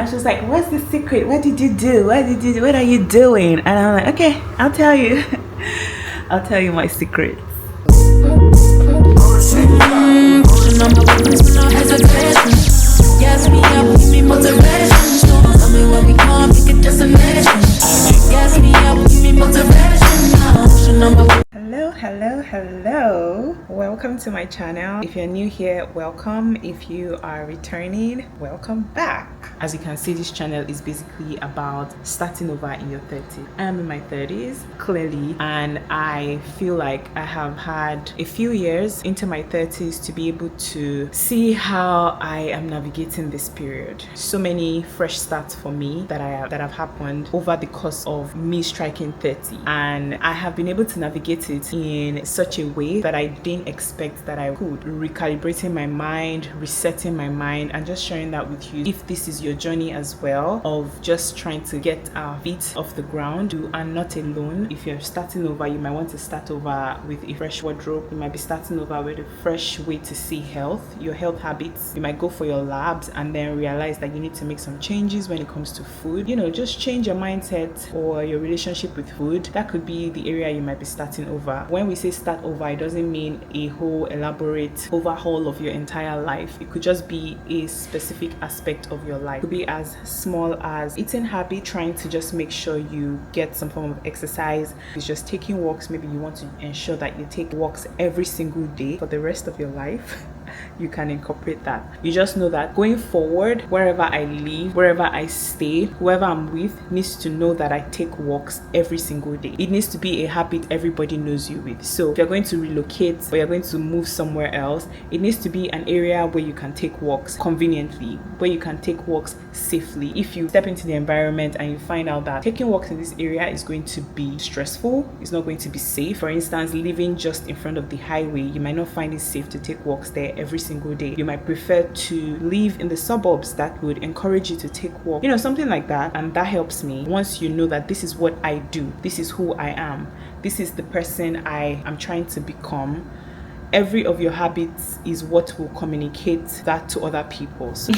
And she was like, what's the secret? What did you do? What are you doing? And I'm like, okay, I'll tell you. I'll tell you my secrets. Hello, welcome to my channel. If you're new here, welcome. If you are returning, welcome back. As you can see, this channel is basically about starting over in your 30s. I am in my 30s clearly, and I feel like I have had a few years into my 30s to be able to see how I am navigating this period. So many fresh starts for me that have happened over the course of me striking 30, and I have been able to navigate it in such a way that I didn't expect that I could. Recalibrating my mind, resetting my mind, and just sharing that with you. If this is your journey as well, of just trying to get our feet off the ground, you are not alone. If you're starting over, you might want to start over with a fresh wardrobe. You might be starting over with a fresh way to see health, your health habits. You might go for your labs and then realize that you need to make some changes when it comes to food. You know, just change your mindset or your relationship with food. That could be the area you might be starting over. When we say start over, it doesn't mean a whole elaborate overhaul of your entire life. It could just be a specific aspect of your life. It could be as small as eating habit, trying to just make sure you get some form of exercise. It's just taking walks. Maybe you want to ensure that you take walks every single day for the rest of your life. You can incorporate that. You just know that going forward, wherever I live, wherever I stay, whoever I'm with needs to know that I take walks every single day. It needs to be a habit everybody knows you with. So if you're going to relocate or you're going to move somewhere else, it needs to be an area where you can take walks conveniently, where you can take walks safely. If you step into the environment and you find out that taking walks in this area is going to be stressful, it's not going to be safe. For instance, living just in front of the highway, you might not find it safe to take walks there every single day. You might prefer to live in the suburbs that would encourage you to take walks, you know, something like that. And that helps me. Once you know that this is what I do, this is who I am, this is the person I am trying to become, every of your habits is what will communicate that to other people. So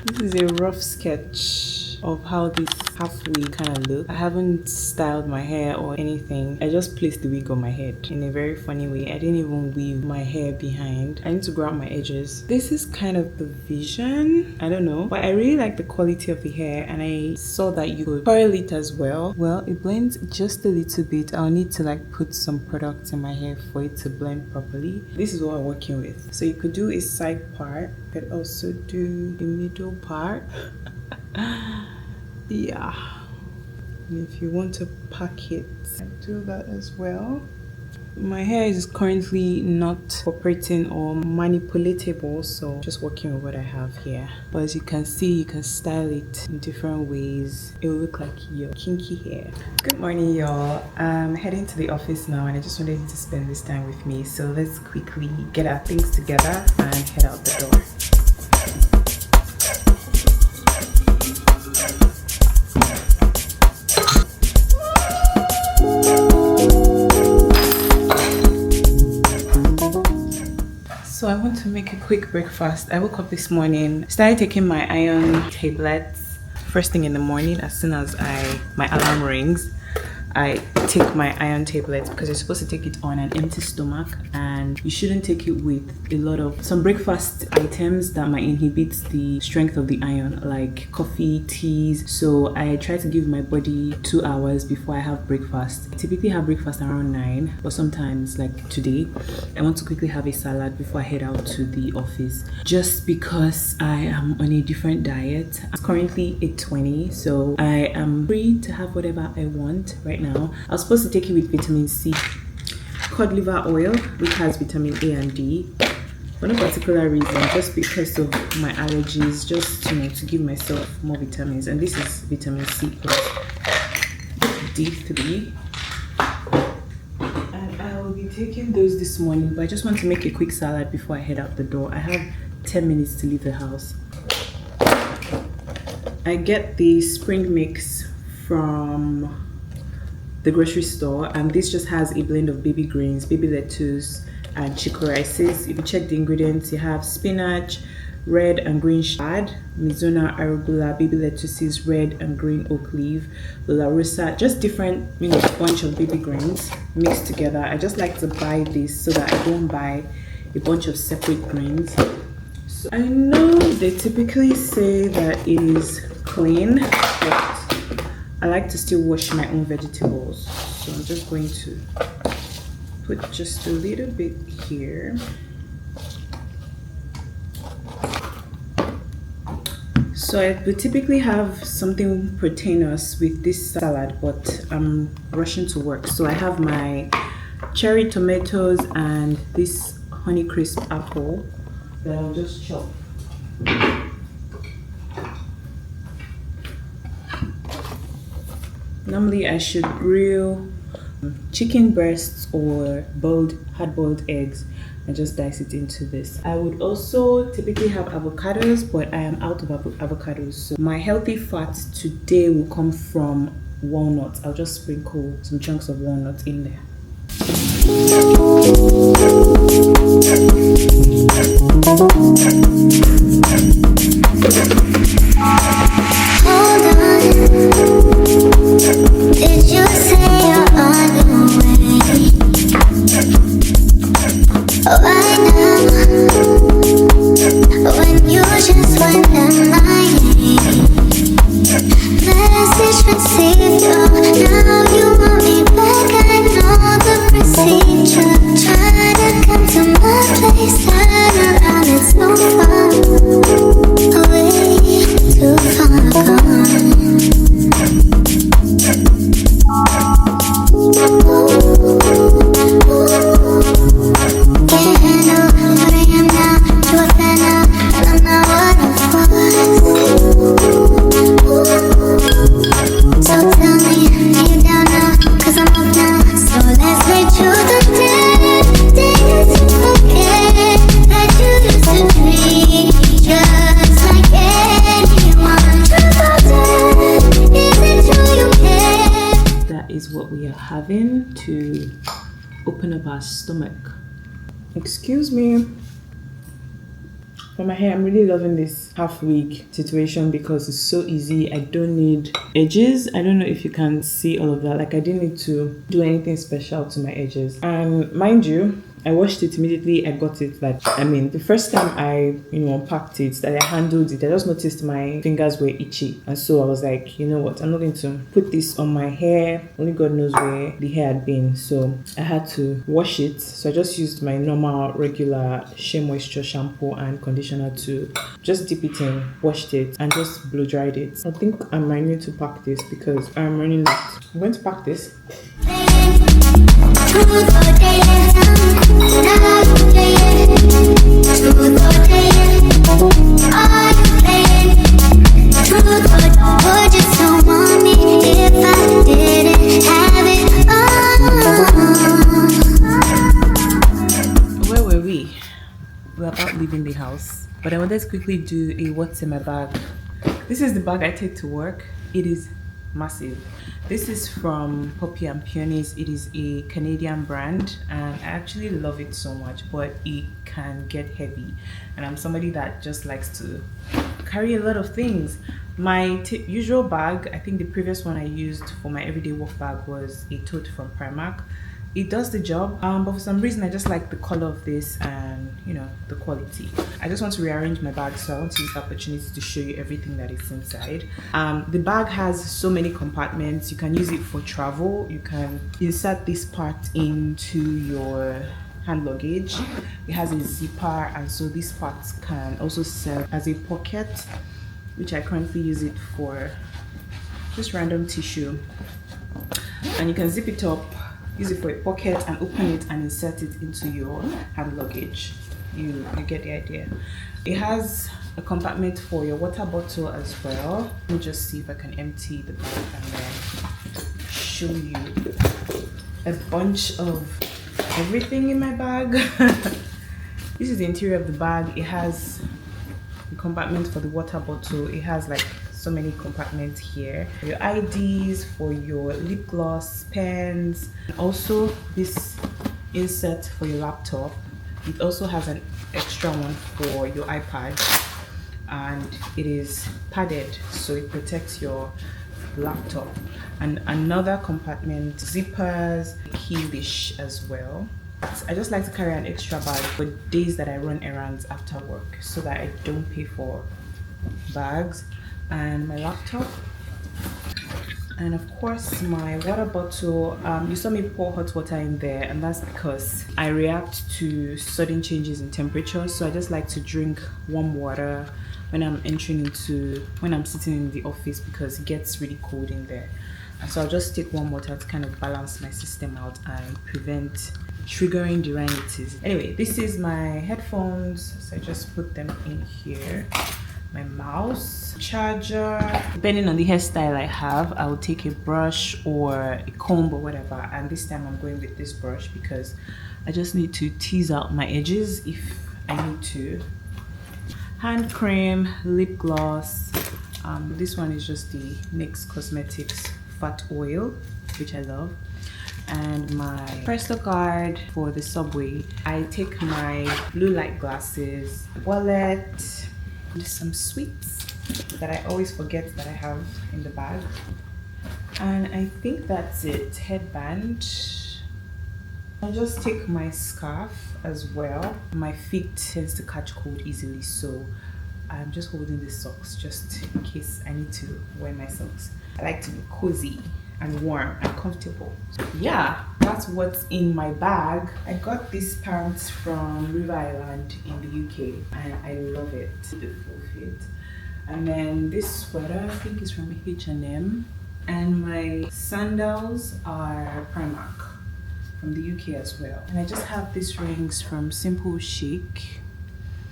this is a rough sketch of how this half-wig kind of look. I haven't styled my hair or anything. I just placed the wig on my head in a very funny way. I didn't even weave my hair behind. I need to grow out my edges. This is kind of the vision. I don't know, but I really like the quality of the hair, and I saw that you could curl it as well. Well, it blends just a little bit. I'll need to like put some products in my hair for it to blend properly. This is what I'm working with. So you could do a side part, but also do the middle part. Yeah, and if you want to pack it, I do that as well. My hair is currently not cooperating or manipulatable, so just working with what I have here. But as you can see, you can style it in different ways. It will look like your kinky hair. Good morning, y'all. I'm heading to the office now, and I just wanted you to spend this time with me. So let's quickly get our things together and head out the door. So I want to make a quick breakfast. I woke up this morning, started taking my iron tablets first thing in the morning. As soon as my alarm rings, I take my iron tablets because you're supposed to take it on an empty stomach, and you shouldn't take it with a lot of some breakfast items that might inhibit the strength of the iron, like coffee, teas. So I try to give my body 2 hours before I have breakfast. I typically have breakfast around 9, but sometimes, like today, I want to quickly have a salad before I head out to the office, just because I am on a different diet. It's currently 8:20, so I am free to have whatever I want right now. I was supposed to take it with vitamin C, cod liver oil, which has vitamin A and D, for no particular reason, just because of my allergies, just, you know, to give myself more vitamins. And this is vitamin C plus D3, and I will be taking those this morning. But I just want to make a quick salad before I head out the door. I have 10 minutes to leave the house. I get the spring mix from the grocery store, and this just has a blend of baby greens, baby lettuce, and chico rices. If you check the ingredients, you have spinach, red and green shad, Mizuna arugula, baby lettuces, red and green oak leaf, larusa, just different, bunch of baby greens mixed together. I just like to buy this so that I don't buy a bunch of separate greens. So I know they typically say that it is clean, but I like to still wash my own vegetables. So I'm just going to put just a little bit here. So I would typically have something proteinous with this salad, but I'm rushing to work. So I have my cherry tomatoes and this Honeycrisp apple that I'll just chop. Normally I should grill chicken breasts or hard-boiled eggs and just dice it into this. I would also typically have avocados, but I am out of avocados. So my healthy fats today will come from walnuts. I'll just sprinkle some chunks of walnuts in there. Hold on. Did you say you're on your way? Right now, when you just went lying. Message received, now you want me back. I know the procedure. Try to come to my place, turn around, it's no fun. Way too far gone. Having to open up our stomach. Excuse me for my hair. I'm really loving this half wig situation because it's so easy. I don't need edges. I don't know if you can see all of that. Like, I didn't need to do anything special to my edges. And mind you, I washed it immediately. I got it. The first time I, unpacked it, that I handled it, I just noticed my fingers were itchy. And so I was like, you know what? I'm not going to put this on my hair. Only God knows where the hair had been. So I had to wash it. So I just used my normal, regular Shea Moisture shampoo and conditioner to just dip it in, washed it, and just blow dried it. I think I might need to pack this because I'm running late. I'm going to pack this. Where were we? We're about leaving the house, but I wanted to quickly do a what's in my bag. This is the bag I take to work. It is massive. This is from Poppy and Peonies. It is a Canadian brand and I actually love it so much, but it can get heavy and I'm somebody that just likes to carry a lot of things. My usual bag, I think the previous one I used for my everyday work bag was a tote from Primark. It does the job, but for some reason I just like the color of this and the quality. I just want to rearrange my bag, so I want to use the opportunity to show you everything that is inside. The bag has so many compartments. You can use it for travel. You can insert this part into your hand luggage. It has a zipper, and so this part can also serve as a pocket, which I currently use it for just random tissue. And you can zip it up, use it for a pocket, and open it and insert it into your hand luggage. You get the idea. It has a compartment for your water bottle as well. Let me just see if I can empty the bag and then show you a bunch of everything in my bag. This is the interior of the bag. It has a compartment for the water bottle. It has like so many compartments here for your IDs, for your lip gloss, pens, and also this insert for your laptop. It also has an extra one for your iPad. and it is padded so it protects your laptop. And another compartment, zippers, key leash as well. I just like to carry an extra bag for days that I run errands after work so that I don't pay for bags. And my laptop, and of course my water bottle. You saw me pour hot water in there, and that's because I react to sudden changes in temperature, so I just like to drink warm water when I'm when I'm sitting in the office, because it gets really cold in there. And so I'll just take warm water to kind of balance my system out and prevent triggering the rhinitis. Anyway, this is my headphones, so I just put them in here. My mouse, charger. Depending on the hairstyle I have, I will take a brush or a comb or whatever, and this time I'm going with this brush because I just need to tease out my edges if I need to. Hand cream, lip gloss. This one is just the NYX Cosmetics Fat Oil, which I love. And my Presto card for the subway. I take my blue light glasses, wallet, some sweets that I always forget that I have in the bag, and I think that's it. Headband. I just take my scarf as well. My feet tends to catch cold easily, so I'm just holding the socks just in case I need to wear my socks. I like to be cozy and warm and comfortable. Yeah, that's what's in my bag. I got these pants from River Island in the UK and I love it. Beautiful fit. And then this sweater, I think is from H&M. And my sandals are Primark from the UK as well. And I just have these rings from Simple Chic.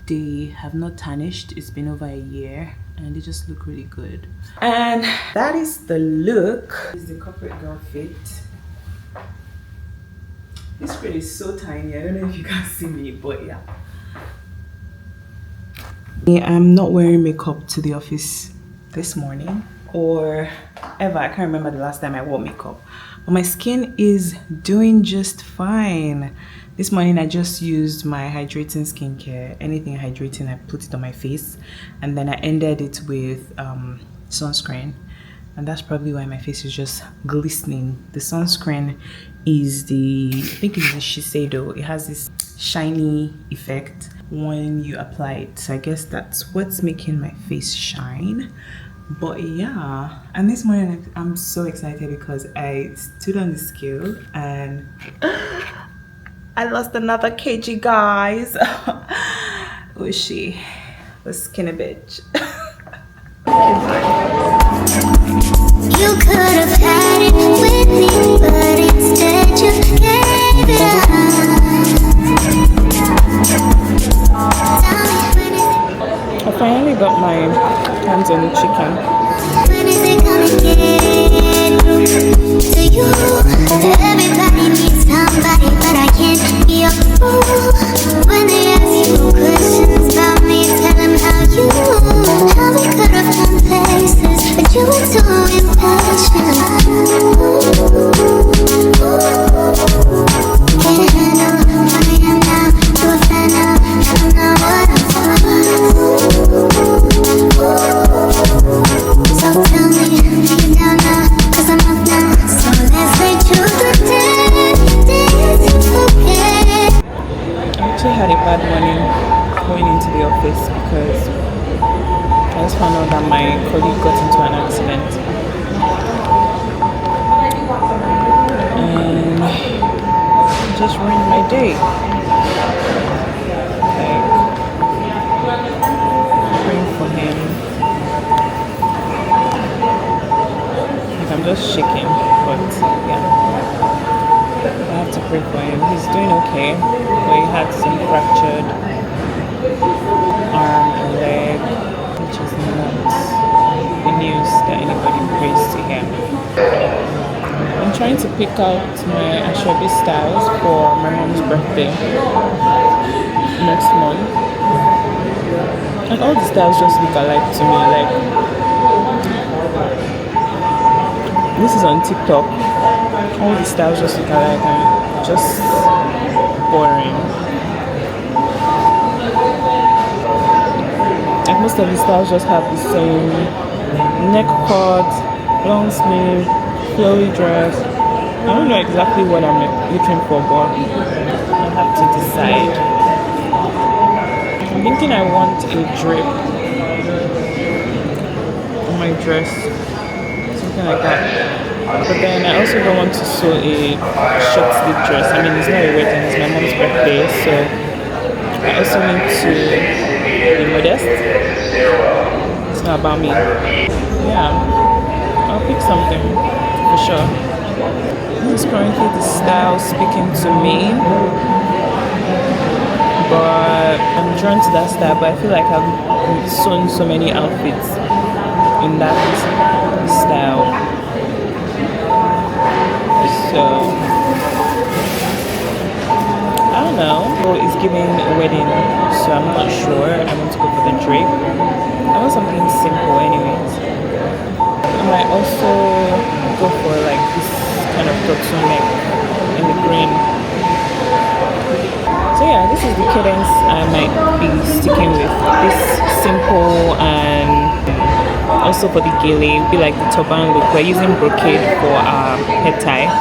They have not tarnished. It's been over a year and they just look really good. And that is the look. This is the corporate girl fit. This screen is so tiny. I don't know if you can see me, but yeah. I'm not wearing makeup to the office this morning or ever. I can't remember the last time I wore makeup. But my skin is doing just fine. This morning I just used my hydrating skincare. Anything hydrating, I put it on my face, and then I ended it with sunscreen, and that's probably why my face is just glistening. The sunscreen is I think it's the Shiseido. It has this shiny effect when you apply it, so I guess that's what's making my face shine. But yeah, and this morning I'm so excited because I stood on the scale and I lost another kg, guys. Oh, she was skinny bitch. You could have had it with me, but instead you gave it up. I finally got my hands on the chicken. When is it gonna get to you? Everybody needs somebody, but I can't be your fool. When they ask you questions about me, tell them how we could have gone places, but you were too impatient. Can't handle what I am now, to a fan now, I don't know what I'm for. So tell me, are you down now? 'Cause I'm up now. So let's say true good days, okay. I actually had a bad morning going into the office because I just found out that my colleague got into an accident. And it just ruined my day. Like, praying for him. Like, I'm just shaking, but yeah. I have to pray for him. He's doing okay, but he had some fractured arm and leg, which is not the news that anybody prays to him. I'm trying to pick out my Ashobi styles for my mom's birthday next month. And all the styles just look alike to me. Like, this is on TikTok. All the styles just look alike and just boring. Like, most of the styles just have the same neck cut, long sleeve, flowy dress. I don't know exactly what I'm looking for, but I have to decide. I'm thinking I want a drape on my dress, something like that. But then I also don't want to sew a short sleeve dress. I mean, it's not a wedding, it's my mom's birthday, so I also need to be modest. It's not about me. Yeah, I'll pick something for sure. This is currently the style speaking to me, but I'm drawn to that style. But I feel like I've sewn so many outfits in that style, so I don't know. So it's giving a wedding, so I'm not sure. I want to go for the drape. I want something simple, anyways. I might also go for like this kind of turtleneck in the green. So yeah, this is the cadence I might be sticking with. This simple, and also for the gele, be like the turban look. We're using brocade for our head tie,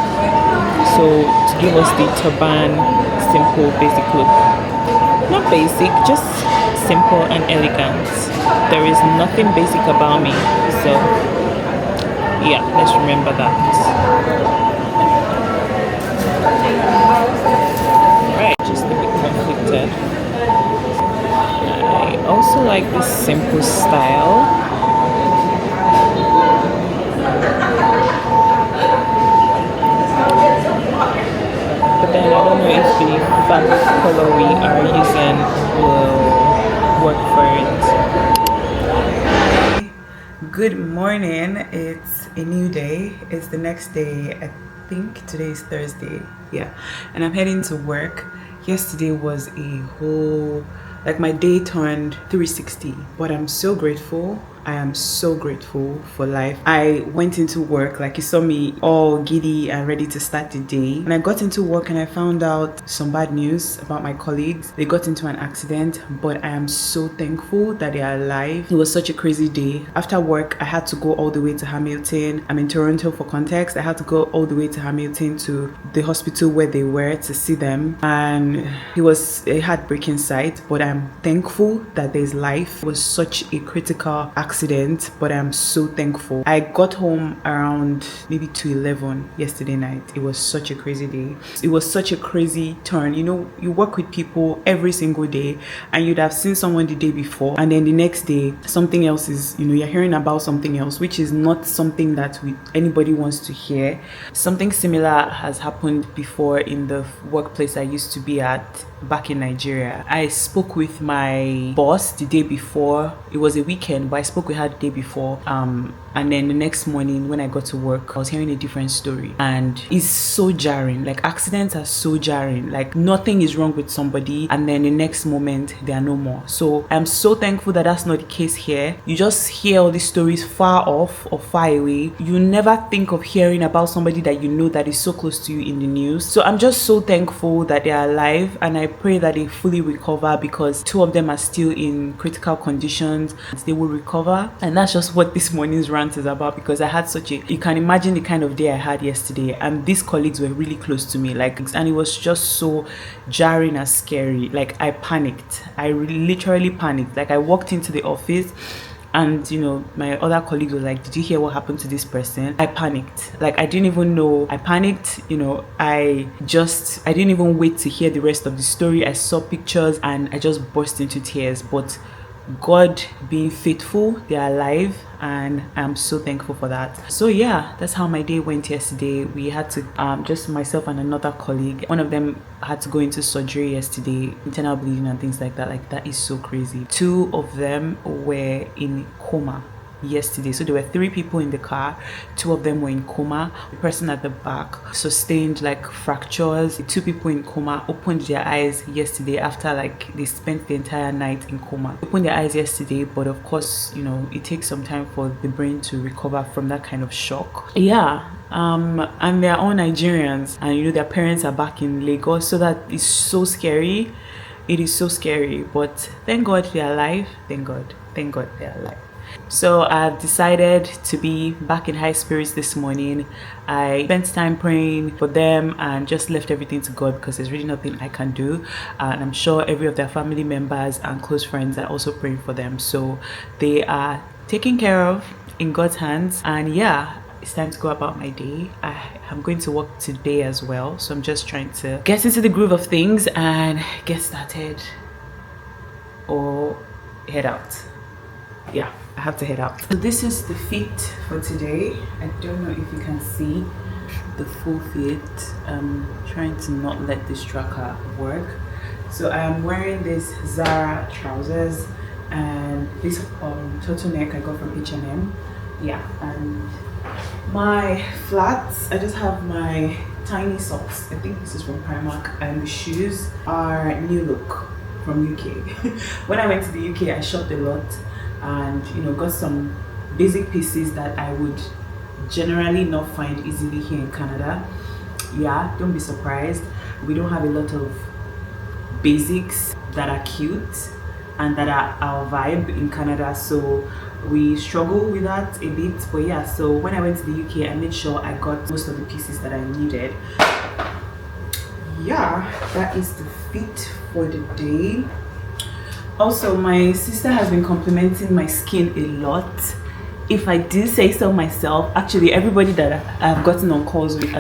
so to give us the turban simple basic look. Not basic, just simple and elegant. There is nothing basic about me, so yeah, let's remember that. Right, just a bit conflicted. I also like this simple style. But then I don't know if the fabric color we are using will work for it. Good morning, it's a new day. It's the next day. I think today is Thursday. Yeah, and I'm heading to work. Yesterday was a whole, like, my day turned 360, but I'm so grateful. I am so grateful for life. I went into work, like you saw me all giddy and ready to start the day. And I got into work and I found out some bad news about my colleagues. They got into an accident, but I am so thankful that they are alive. It was such a crazy day. After work, I had to go all the way to Hamilton. I'm in Toronto for context. I had to go all the way to Hamilton to the hospital where they were to see them. And it was a heartbreaking sight, but I'm thankful that there's life. It was such a critical accident, but I'm so thankful. I got home around maybe 2:11 yesterday night. It was such a crazy day. It was such a crazy turn. You know, you work with people every single day and you'd have seen someone the day before, and then the next day something else is, you know, you're hearing about something else, which is not something that anybody wants to hear. Something similar has happened before in the workplace I used to be at back in Nigeria. I spoke with my boss the day before. It was a weekend, but I spoke with her the day before. And then the next morning when I got to work, I was hearing a different story. And it's so jarring. Like, accidents are so jarring. Like, nothing is wrong with somebody and then the next moment they are no more. So I'm so thankful that that's not the case here. You just hear all these stories far off or far away. You never think of hearing about somebody that you know that is so close to you in the news. So I'm just so thankful that they are alive, and I pray that they fully recover, because 2 of them are still in critical conditions. They will recover. And that's just what this morning's rant is about, because I had such a, you can imagine the kind of day I had yesterday, and these colleagues were really close to me, like, and it was just so jarring and scary. Like, I panicked. I literally panicked. Like, I walked into the office and, you know, my other colleagues were like, did you hear what happened to this person? I panicked. Like, I didn't even know. I panicked, you know. I didn't even wait to hear the rest of the story. I saw pictures and I just burst into tears. But God being faithful, they're alive, and I'm so thankful for that. So yeah, that's how my day went yesterday. We had to just myself and another colleague, one of them had to go into surgery yesterday, internal bleeding and things like that. Like, that is so crazy. 2 of them were in coma yesterday. So there were 3 people in the car. 2 of them were in coma. The person at the back sustained like fractures. The 2 people in coma opened their eyes yesterday after, like, they spent the entire night in coma. They opened their eyes yesterday, but of course, you know, it takes some time for the brain to recover from that kind of shock. Yeah. And they're all Nigerians, and you know, their parents are back in Lagos, so that is so scary. It is so scary, but thank God they're alive. Thank God. thank God they're alive. So I've decided to be back in high spirits this morning. I spent time praying for them and just left everything to God because there's really nothing I can do. And I'm sure every of their family members and close friends are also praying for them. So they are taken care of in God's hands. And yeah, it's time to go about my day. I'm going to work today as well. So I'm just trying to get into the groove of things and get started or head out. Yeah, I have to head out. So this is the fit for today. I don't know if you can see the full fit. I'm trying to not let this tracker work. So I'm wearing this Zara trousers and this turtleneck I got from H&M. Yeah, and my flats, I just have my tiny socks. I think this is from Primark, and the shoes are New Look from UK. When I went to the UK, I shopped a lot and got some basic pieces that I would generally not find easily here in Canada. Yeah, don't be surprised. We don't have a lot of basics that are cute and that are our vibe in Canada, so we struggle with that a bit. But yeah, so when I went to the UK, I made sure I got most of the pieces that I needed. Yeah, that is the fit for the day. Also, my sister has been complimenting my skin a lot. If I do say so myself, actually everybody that I've gotten on calls with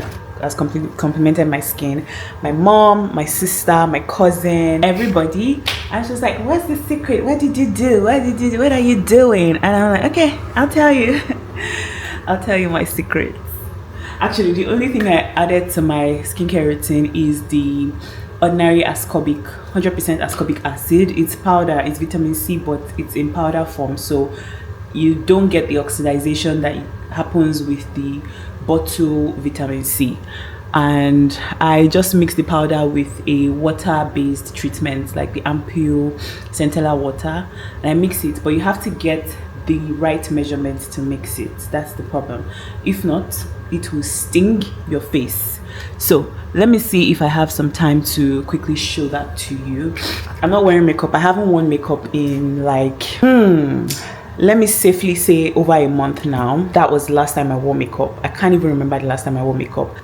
has complimented my skin. My mom, my sister, my cousin, everybody. I was just like, what's the secret? What did you do? What are you doing? And I'm like, okay, I'll tell you. I'll tell you my secrets. Actually, the only thing I added to my skincare routine is the ordinary ascorbic, 100% ascorbic acid. It's powder, it's vitamin C, but it's in powder form, so you don't get the oxidization that happens with the bottle vitamin C. And I just mix the powder with a water-based treatment like the ampoule centella water, and I mix it, but you have to get the right measurement to mix it. That's the problem. If not, it will sting your face. So let me see if I have some time to quickly show that to you. I'm not wearing makeup. I haven't worn makeup in like let me safely say over a month now. That was the last time I wore makeup. I can't even remember the last time I wore makeup.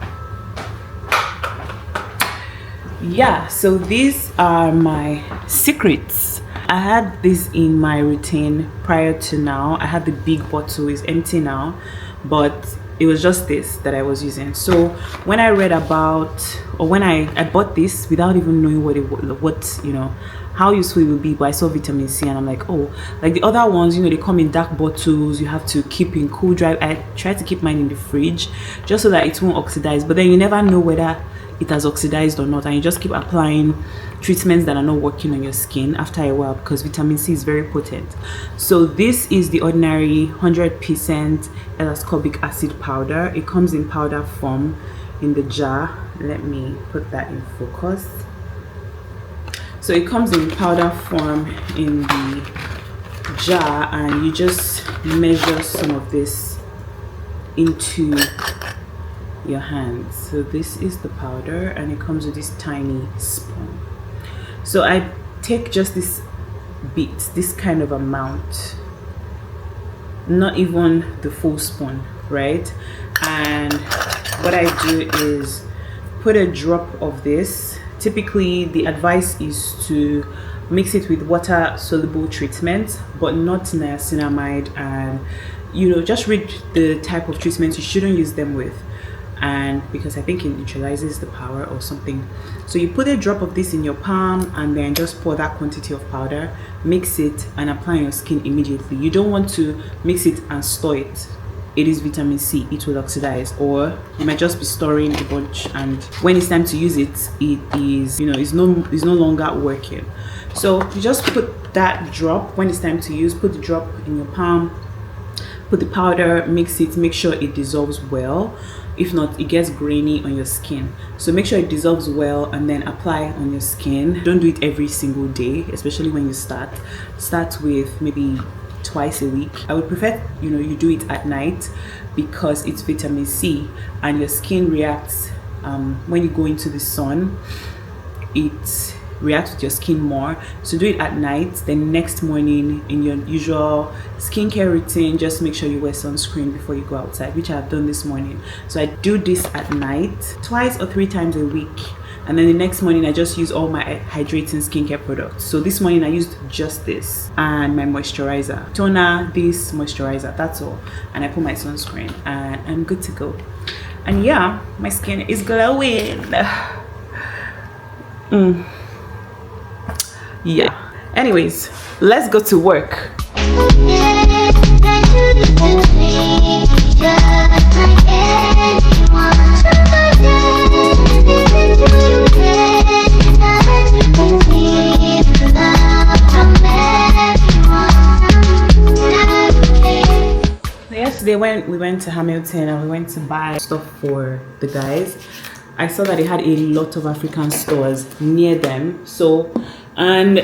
Yeah, so these are my secrets. I had this in my routine prior to now. I had the big bottle, it's empty now, but it was just this that I was using. So when I read about, or when I bought this without even knowing what how useful it would be, but I saw vitamin C and I'm like, oh, like the other ones, they come in dark bottles, you have to keep in cool dry. I try to keep mine in the fridge just so that it won't oxidize, but then you never know whether it has oxidized or not, and you just keep applying treatments that are not working on your skin after a while because vitamin C is very potent. So this is the ordinary 100% L-ascorbic acid powder. It comes in powder form in the jar. Let me put that in focus. So it comes in powder form in the jar, and you just measure some of this into your hands. So this is the powder, and it comes with this tiny spoon. So I take just this bit, this kind of amount, not even the full spoon, right? And what I do is put a drop of this. Typically the advice is to mix it with water soluble treatment, but not niacinamide, and just read the type of treatments you shouldn't use them with, and because I think it neutralizes the power or something. So you put a drop of this in your palm and then just pour that quantity of powder, mix it and apply on your skin immediately. You don't want to mix it and store it. It is vitamin C, it will oxidize, or you might just be storing a bunch, and when it's time to use it, it is it's no longer working. So you just put that drop when it's time to use, put the drop in your palm, put the powder, mix it, make sure it dissolves well. If not, it gets grainy on your skin. So make sure it dissolves well and then apply on your skin. Don't do it every single day, especially when you start with maybe twice a week. I would prefer you do it at night because it's vitamin C and your skin reacts when you go into the sun. It react with your skin more. So do it at night, then next morning in your usual skincare routine, just make sure you wear sunscreen before you go outside, which I've done this morning. So I do this at night twice or 3 times a week, and then the next morning I just use all my hydrating skincare products. So this morning I used just this and my moisturizer, toner, this moisturizer, that's all, and I put my sunscreen and I'm good to go. And yeah, my skin is glowing. Yeah, anyways, let's go to work. Yesterday when we went to Hamilton and we went to buy stuff for the guys, I saw that they had a lot of African stores near them. So, and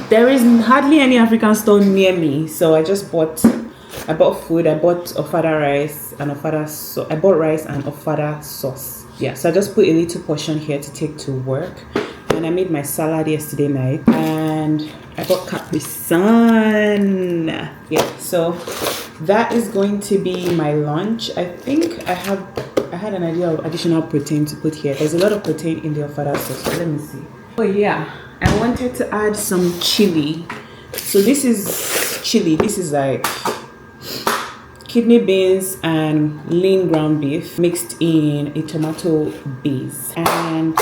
there is hardly any African store near me. So I bought food. I bought ofada rice and ofada sauce. I bought rice and ofada sauce. Yeah, so I just put a little portion here to take to work. And I made my salad yesterday night. And I bought Capri Sun. Yeah, so that is going to be my lunch. I think I had an idea of additional protein to put here. There's a lot of protein in the ofada sauce. So let me see. Oh yeah, I wanted to add some chili. So this is chili. This is like kidney beans and lean ground beef mixed in a tomato base. And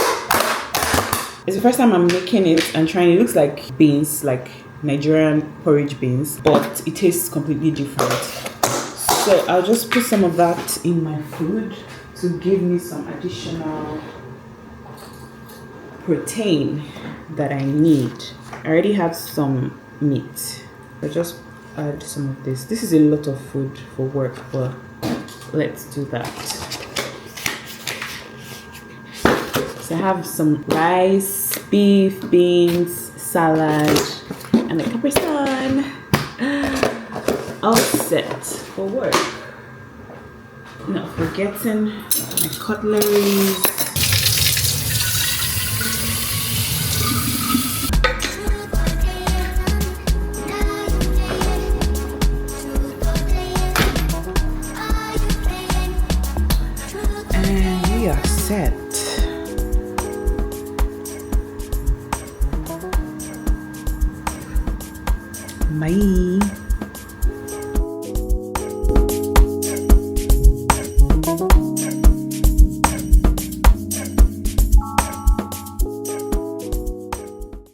it's the first time I'm making it and trying. It looks like beans, like Nigerian porridge beans, but it tastes completely different. So I'll just put some of that in my food to give me some additional protein that I need. I already have some meat. I'll just add some of this. This is a lot of food for work, but let's do that. So I have some rice, beef, beans, salad, and a Capri Sun. All set for work. Not forgetting my cutlery. And we are set. Bye.